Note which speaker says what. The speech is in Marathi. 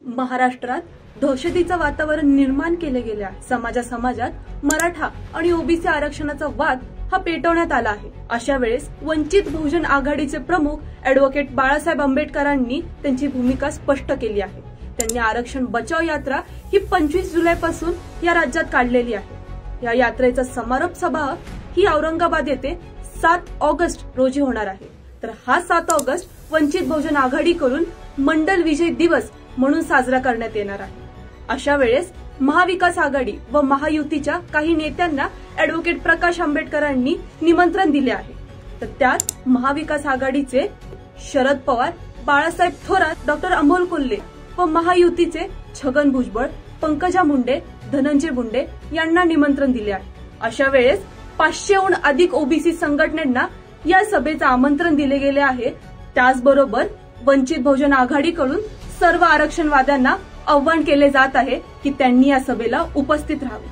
Speaker 1: महाराष्ट्रात दहशतीचं वातावरण निर्माण केले गेल्या समाजात मराठा आणि ओबीसी आरक्षणाचा वाद हा पेटवण्यात आला आहे। अशा वेळेस वंचित बहुजन आघाडीचे प्रमुख अॅडव्होकेट बाळासाहेब आंबेडकरांनी त्यांची भूमिका स्पष्ट केली आहे। त्यांनी आरक्षण बचाव यात्रा ही 25 जुलैपासून या राज्यात काढलेली आहे। या यात्रेचा समारोप सभा ही औरंगाबाद येथे 7 ऑगस्ट रोजी होणार आहे। तर हा 7 ऑगस्ट वंचित बहुजन आघाडीकडून मंडल विजय दिवस म्हणून साजरा करण्यात येणार आहे। अशा वेळेस महाविकास आघाडी व महायुतीच्या काही नेत्यांना अॅडव्होकेट प्रकाश आंबेडकरांनी निमंत्रण दिले आहे। तर त्यात महाविकास आघाडीचे शरद पवार, बाळासाहेब थोरात, डॉक्टर अमोल कोल्हे व महायुतीचे छगन भुजबळ, पंकजा मुंडे, धनंजय मुंडे यांना निमंत्रण दिले आहे। अशा वेळेस 500हून अधिक ओबीसी संघटनांना या सभेचं आमंत्रण दिले गेले आहे। त्याचबरोबर वंचित बहुजन आघाडीकडून सर्व आरक्षणवाद्यांना आव्हान केले जात आहे की त्यांनी या सभेला उपस्थित राहावे।